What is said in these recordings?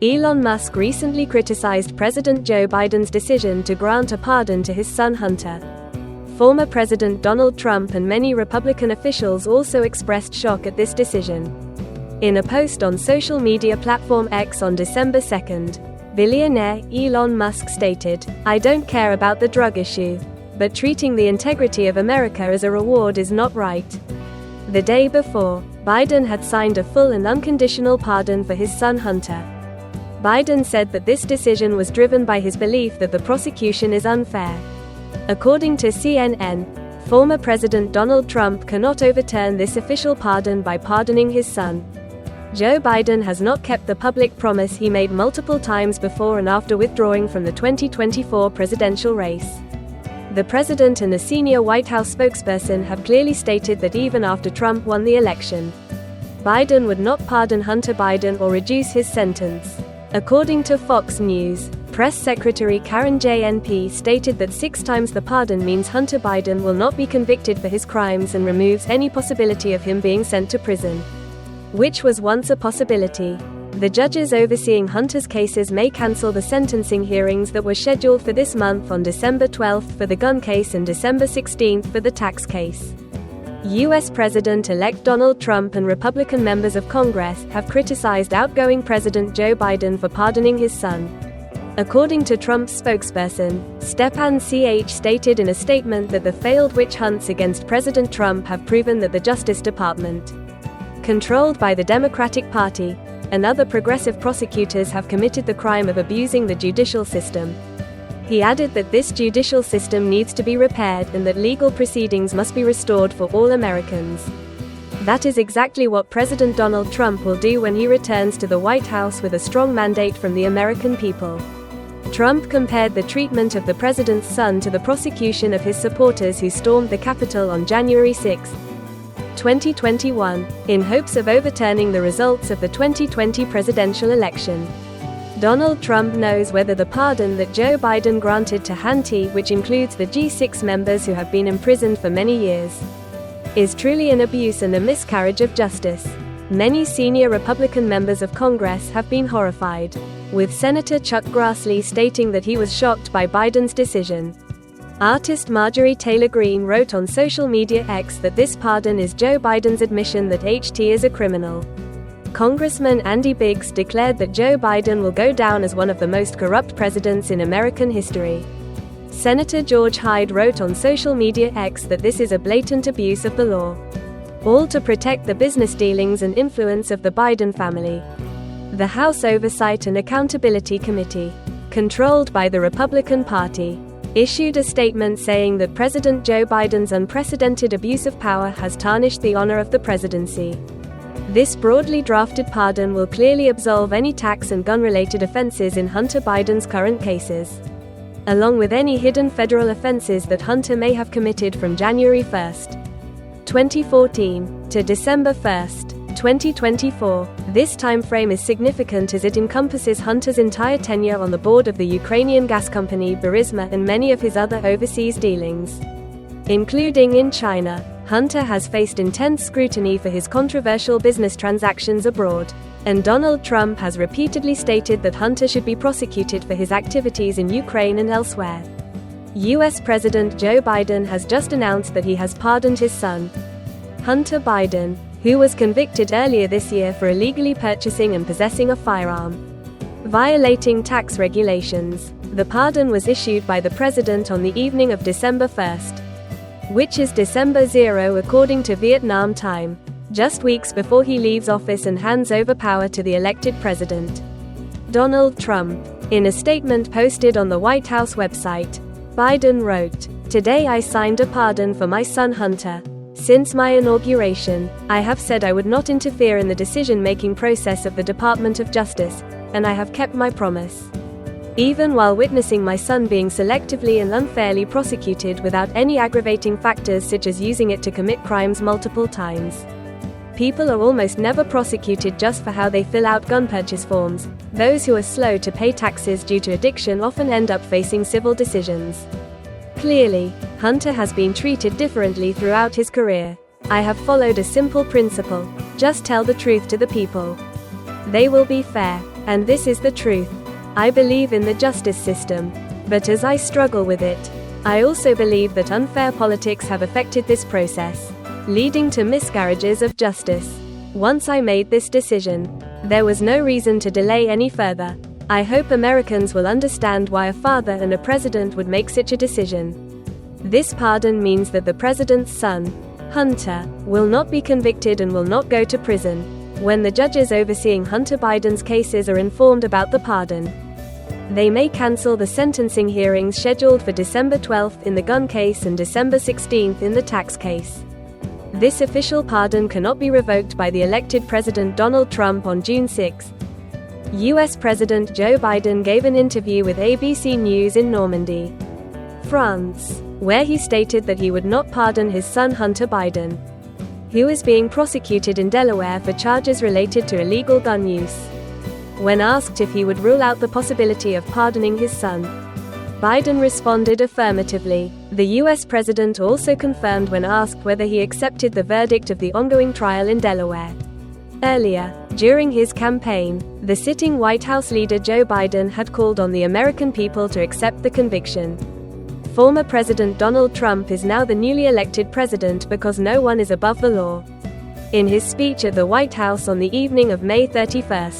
Elon Musk recently criticized President Joe Biden's decision to grant a pardon to his son Hunter. Former President Donald Trump and many Republican officials also expressed shock at this decision. In a post on social media platform X on December 2nd, billionaire Elon Musk stated, "I don't care about the drug issue, but treating the integrity of America as a reward is not right." The day before, Biden had signed a full and unconditional pardon for his son Hunter. Biden said that this decision was driven by his belief that the prosecution is unfair. According to CNN, former President Donald Trump cannot overturn this official pardon by pardoning his son. Joe Biden has not kept the public promise he made multiple times before and after withdrawing from the 2024 presidential race. The president and a senior White House spokesperson have clearly stated that even after Trump won the election, Biden would not pardon Hunter Biden or reduce his sentence. According to Fox News, Press Secretary Karen Jean-Pierre stated that 6 times the pardon means Hunter Biden will not be convicted for his crimes and removes any possibility of him being sent to prison, which was once a possibility. The judges overseeing Hunter's cases may cancel the sentencing hearings that were scheduled for this month on December 12 for the gun case and December 16 for the tax case. U.S. President-elect Donald Trump and Republican members of Congress have criticized outgoing President Joe Biden for pardoning his son. According to Trump's spokesperson, Stepan Ch stated in a statement that the failed witch hunts against President Trump have proven that the Justice Department, controlled by the Democratic Party, and other progressive prosecutors have committed the crime of abusing the judicial system. He added that this judicial system needs to be repaired and that legal proceedings must be restored for all Americans. That is exactly what President Donald Trump will do when he returns to the White House with a strong mandate from the American people. Trump compared the treatment of the president's son to the prosecution of his supporters who stormed the Capitol on January 6, 2021, in hopes of overturning the results of the 2020 presidential election. Donald Trump knows whether the pardon that Joe Biden granted to Hunter, which includes the G6 members who have been imprisoned for many years, is truly an abuse and a miscarriage of justice. Many senior Republican members of Congress have been horrified, with Senator Chuck Grassley stating that he was shocked by Biden's decision. Artist Marjorie Taylor Greene wrote on social media X that this pardon is Joe Biden's admission that HT is a criminal. Congressman Andy Biggs declared that Joe Biden will go down as one of the most corrupt presidents in American history. Senator George Hyde wrote on social media X that this is a blatant abuse of the law, all to protect the business dealings and influence of the Biden family. The House Oversight and Accountability Committee, controlled by the Republican Party, issued a statement saying that President Joe Biden's unprecedented abuse of power has tarnished the honor of the presidency. This broadly drafted pardon will clearly absolve any tax and gun-related offenses in Hunter Biden's current cases, along with any hidden federal offenses that Hunter may have committed from January 1, 2014, to December 1, 2024. This time frame is significant as it encompasses Hunter's entire tenure on the board of the Ukrainian gas company Burisma and many of his other overseas dealings, including in China. Hunter has faced intense scrutiny for his controversial business transactions abroad, and Donald Trump has repeatedly stated that Hunter should be prosecuted for his activities in Ukraine and elsewhere. U.S. President Joe Biden has just announced that he has pardoned his son, Hunter Biden, who was convicted earlier this year for illegally purchasing and possessing a firearm, violating tax regulations. The pardon was issued by the president on the evening of December 1st, which is December 0 according to Vietnam time, just weeks before he leaves office and hands over power to the elected president, Donald Trump. In a statement posted on the White House website, Biden wrote, "Today I signed a pardon for my son Hunter. Since my inauguration, I have said I would not interfere in the decision-making process of the Department of Justice, and I have kept my promise. Even while witnessing my son being selectively and unfairly prosecuted without any aggravating factors such as using it to commit crimes multiple times. People are almost never prosecuted just for how they fill out gun purchase forms. Those who are slow to pay taxes due to addiction often end up facing civil decisions. Clearly, Hunter has been treated differently throughout his career. I have followed a simple principle: just tell the truth to the people. They will be fair." And this is the truth. I believe in the justice system. But as I struggle with it, I also believe that unfair politics have affected this process, leading to miscarriages of justice. Once I made this decision, there was no reason to delay any further. I hope Americans will understand why a father and a president would make such a decision. This pardon means that the president's son, Hunter, will not be convicted and will not go to prison. When the judges overseeing Hunter Biden's cases are informed about the pardon, they may cancel the sentencing hearings scheduled for December 12 in the gun case and December 16 in the tax case. This official pardon cannot be revoked by the elected President Donald Trump on June 6. U.S. President Joe Biden gave an interview with ABC News in Normandy, France, where he stated that he would not pardon his son Hunter Biden, who is being prosecuted in Delaware for charges related to illegal gun use. When asked if he would rule out the possibility of pardoning his son, Biden responded affirmatively. The U.S. president also confirmed when asked whether he accepted the verdict of the ongoing trial in Delaware. Earlier, during his campaign, the sitting White House leader Joe Biden had called on the American people to accept the conviction. Former President Donald Trump is now the newly elected president because no one is above the law. In his speech at the White House on the evening of May 31,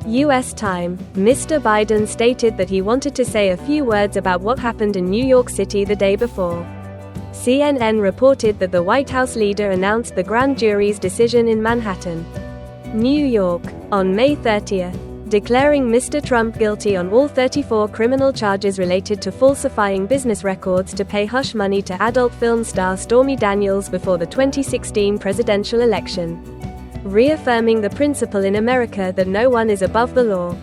U.S. time, Mr. Biden stated that he wanted to say a few words about what happened in New York City the day before. CNN reported that the White House leader announced the grand jury's decision in Manhattan, New York, on May 30, declaring Mr. Trump guilty on all 34 criminal charges related to falsifying business records to pay hush money to adult film star Stormy Daniels before the 2016 presidential election, reaffirming the principle in America that no one is above the law.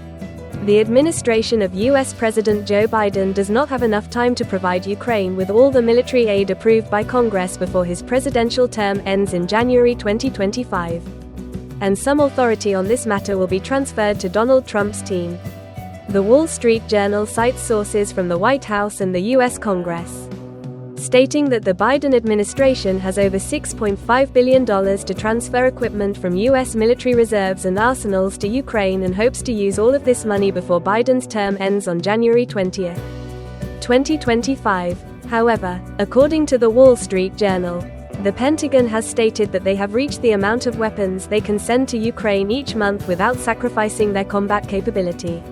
The administration of U.S. President Joe Biden does not have enough time to provide Ukraine with all the military aid approved by Congress before his presidential term ends in January 2025. And some authority on this matter will be transferred to Donald Trump's team. The Wall Street Journal cites sources from the White House and the U.S. Congress, stating that the Biden administration has over $6.5 billion to transfer equipment from U.S. military reserves and arsenals to Ukraine and hopes to use all of this money before Biden's term ends on January 20, 2025. However, according to the Wall Street Journal, the Pentagon has stated that they have reached the amount of weapons they can send to Ukraine each month without sacrificing their combat capability.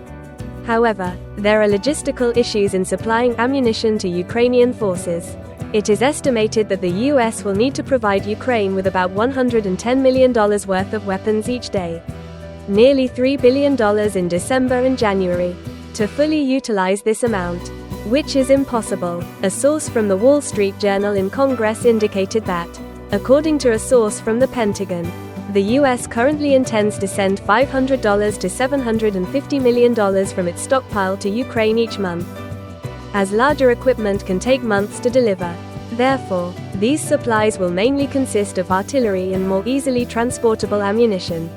However, there are logistical issues in supplying ammunition to Ukrainian forces. It is estimated that the U.S. will need to provide Ukraine with about $110 million worth of weapons each day, nearly $3 billion in December and January, to fully utilize this amount, which is impossible. A source from the Wall Street Journal in Congress indicated that, according to a source from the Pentagon, the U.S. currently intends to send $500 to $750 million from its stockpile to Ukraine each month, as larger equipment can take months to deliver. Therefore, these supplies will mainly consist of artillery and more easily transportable ammunition.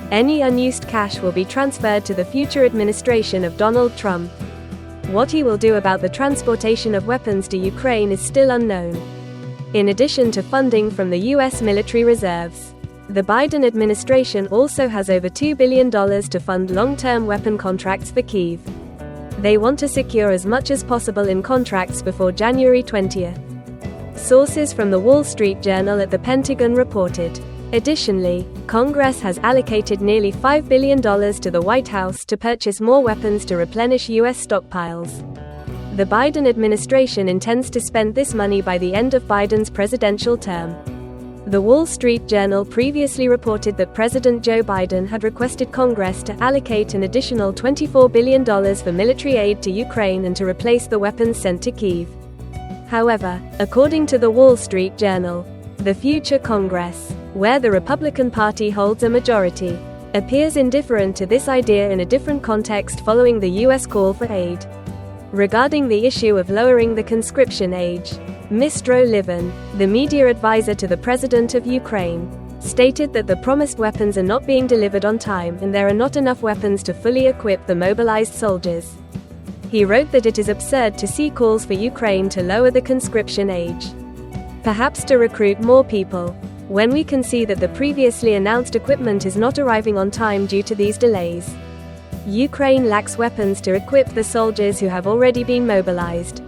Any unused cash will be transferred to the future administration of Donald Trump. What he will do about the transportation of weapons to Ukraine is still unknown. In addition to funding from the U.S. military reserves, the Biden administration also has over $2 billion to fund long-term weapon contracts for Kyiv. They want to secure as much as possible in contracts before January 20. Sources from the Wall Street Journal at the Pentagon reported. Additionally, Congress has allocated nearly $5 billion to the White House to purchase more weapons to replenish U.S. stockpiles. The Biden administration intends to spend this money by the end of Biden's presidential term. The Wall Street Journal previously reported that President Joe Biden had requested Congress to allocate an additional $24 billion for military aid to Ukraine and to replace the weapons sent to Kyiv. However, according to the Wall Street Journal, the future Congress, where the Republican Party holds a majority, appears indifferent to this idea in a different context following the U.S. call for aid. Regarding the issue of lowering the conscription age, Mr. Levin, the media advisor to the president of Ukraine, stated that the promised weapons are not being delivered on time and there are not enough weapons to fully equip the mobilized soldiers. He wrote that it is absurd to see calls for Ukraine to lower the conscription age, perhaps to recruit more people, when we can see that the previously announced equipment is not arriving on time due to these delays. Ukraine lacks weapons to equip the soldiers who have already been mobilized.